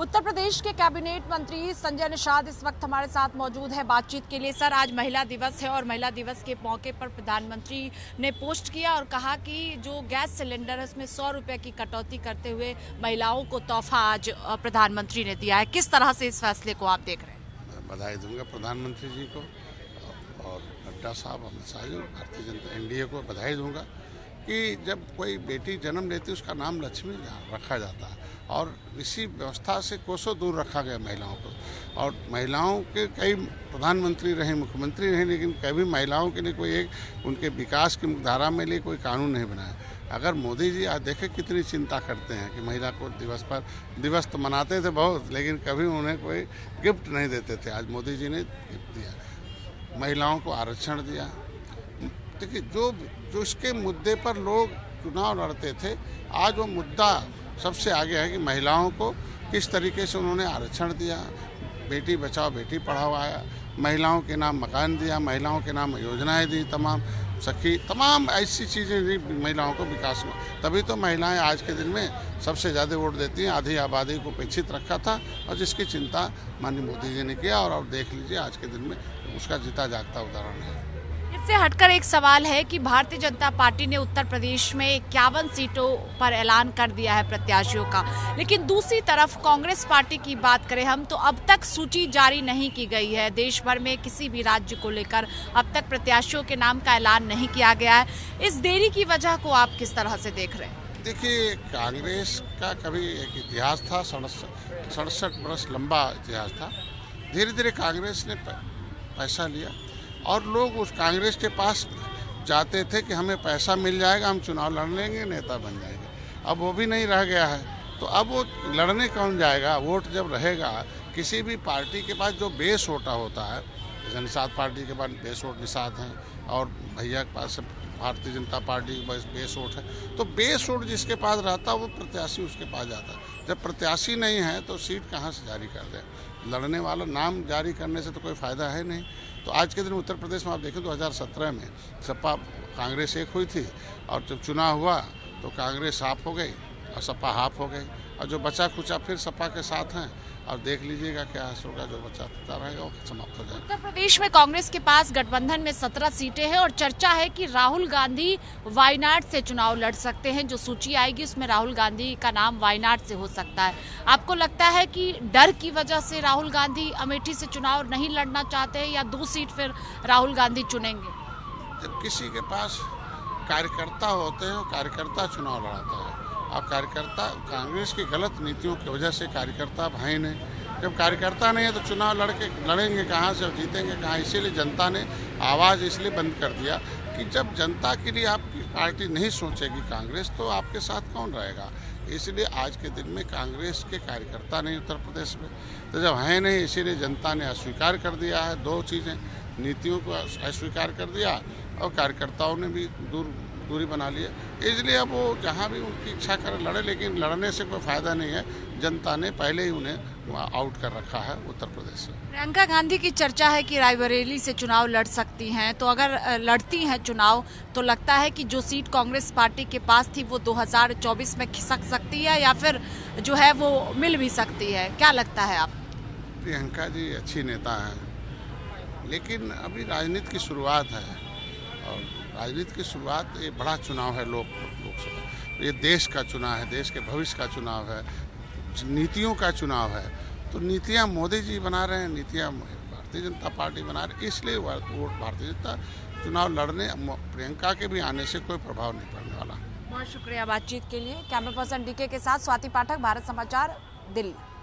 उत्तर प्रदेश के कैबिनेट मंत्री संजय निषाद इस वक्त हमारे साथ मौजूद है बातचीत के लिए। सर, आज महिला दिवस है और महिला दिवस के मौके पर प्रधानमंत्री ने पोस्ट किया और कहा कि जो गैस सिलेंडर है उसमें 100 रुपए की कटौती करते हुए महिलाओं को तोहफा आज प्रधानमंत्री ने दिया है। किस तरह से इस फैसले को आप देख रहे हैं? मैं बधाई दूंगा प्रधानमंत्री जी को और नड्डा साहब, अमित शाह जी, भारतीय जनता एनडीए को बधाई दूंगा कि जब कोई बेटी जन्म लेती है उसका नाम लक्ष्मी रखा जाता है और इसी व्यवस्था से कोसों दूर रखा गया महिलाओं को। और महिलाओं के कई प्रधानमंत्री रहे, मुख्यमंत्री रहे, लेकिन कभी महिलाओं के लिए कोई एक उनके विकास की मुख्यधारा में लिए कोई कानून नहीं बनाया। अगर मोदी जी आज देखें कितनी चिंता करते हैं कि महिला को दिवस तो मनाते थे बहुत, लेकिन कभी उन्हें कोई गिफ्ट नहीं देते थे। आज मोदी जी ने गिफ्ट दिया, महिलाओं को आरक्षण दिया। देखिए, जो इसके मुद्दे पर लोग चुनाव लड़ते थे, आज वो मुद्दा सबसे आगे है कि महिलाओं को किस तरीके से उन्होंने आरक्षण दिया, बेटी बचाओ बेटी पढ़ाओ आया, महिलाओं के नाम मकान दिया, महिलाओं के नाम योजनाएं दी, तमाम सखी, तमाम ऐसी चीज़ें दी महिलाओं को विकास में। तभी तो महिलाएं आज के दिन में सबसे ज़्यादा वोट देती हैं। आधी आबादी को उपेक्षित रखा था और जिसकी चिंता माननीय मोदी जी ने किया और अब देख लीजिए आज के दिन में उसका जीता जागता उदाहरण है। इससे हटकर एक सवाल है कि भारतीय जनता पार्टी ने उत्तर प्रदेश में 51 सीटों पर ऐलान कर दिया है प्रत्याशियों का, लेकिन दूसरी तरफ कांग्रेस पार्टी की बात करें हम तो अब तक सूची जारी नहीं की गई है। देश भर में किसी भी राज्य को लेकर अब तक प्रत्याशियों के नाम का ऐलान नहीं किया गया है। इस देरी की वजह को आप किस तरह से देख रहे हैं? देखिए, कांग्रेस का कभी एक इतिहास था, 67 वर्ष लंबा इतिहास था। धीरे धीरे कांग्रेस ने पैसा लिया और लोग उस कांग्रेस के पास जाते थे कि हमें पैसा मिल जाएगा, हम चुनाव लड़ लेंगे, नेता बन जाएंगे। अब वो भी नहीं रह गया है, तो अब वो लड़ने कौन जाएगा? वोट जब रहेगा किसी भी पार्टी के पास जो बेस वोटा होता है, जैसे निषाद पार्टी के पास बेस वोट निषाद हैं और भैया के पास भारतीय जनता पार्टी के पास बेस वोट है, तो बेस वोट जिसके पास रहता है वो प्रत्याशी उसके पास जाता है। जब प्रत्याशी नहीं है तो सीट कहाँ से जारी कर दें? लड़ने वाला नाम जारी करने से तो कोई फ़ायदा है नहीं। तो आज के दिन उत्तर प्रदेश में आप देखें 2017 में सपा कांग्रेस एक हुई थी और जब चुनाव हुआ तो कांग्रेस हाफ हो गई और सपा हाफ हो गई, और जो बचा खुचा फिर सपा के साथ हैं। और देख लीजिएगा क्या होगा, जो बचा खुचा रहेगा वो समाप्त हो जाएगा। उत्तर प्रदेश में कांग्रेस के पास गठबंधन में 17 सीटें हैं और चर्चा है कि राहुल गांधी वायनाड से चुनाव लड़ सकते हैं। जो सूची आएगी उसमें राहुल गांधी का नाम वायनाड से हो सकता है। आपको लगता है कि डर की वजह से राहुल गांधी अमेठी से चुनाव नहीं लड़ना चाहते हैं या 2 सीट फिर राहुल गांधी चुनेंगे? जब किसी के पास कार्यकर्ता होते हैं, कार्यकर्ता चुनाव लड़ाता है। अब कार्यकर्ता कांग्रेस की गलत नीतियों की वजह से कार्यकर्ता भाई ने, जब कार्यकर्ता नहीं है तो चुनाव लड़ेंगे कहाँ से और जीतेंगे कहाँ? इसीलिए जनता ने आवाज़ इसलिए बंद कर दिया कि जब जनता के लिए आपकी पार्टी नहीं सोचेगी कांग्रेस, तो आपके साथ कौन रहेगा? इसलिए आज के दिन में कांग्रेस के कार्यकर्ता नहीं उत्तर प्रदेश में, तो जब है नहीं इसीलिए जनता ने अस्वीकार कर दिया है। 2 चीज़ें, नीतियों को अस्वीकार कर दिया और कार्यकर्ताओं ने भी दूरी बना लिया। इसलिए अब वो जहाँ भी उनकी इच्छा करे लड़े, लेकिन लड़ने से कोई फ़ायदा नहीं है। जनता ने पहले ही उन्हें आउट कर रखा है उत्तर प्रदेश से। प्रियंका गांधी की चर्चा है कि रायबरेली से चुनाव लड़ सकती हैं, तो अगर लड़ती हैं चुनाव तो लगता है कि जो सीट कांग्रेस पार्टी के पास थी वो 2024 में खिसक सकती है या फिर जो है वो मिल भी सकती है। क्या लगता है आप? प्रियंका जी अच्छी नेता हैं, लेकिन अभी राजनीति की शुरुआत है और राजनीति की शुरुआत, ये बड़ा चुनाव है लोकसभा, ये देश का चुनाव है, देश के भविष्य का चुनाव है, नीतियों का चुनाव है। तो नीतियां मोदी जी बना रहे हैं, नीतियां भारतीय जनता पार्टी बना रही है, इसलिए वोट भारतीय जनता चुनाव लड़ने प्रियंका के भी आने से कोई प्रभाव नहीं पड़ने वाला। बहुत शुक्रिया बातचीत के लिए। कैमरा पर्सन डीके के साथ स्वाति पाठक, भारत समाचार, दिल्ली।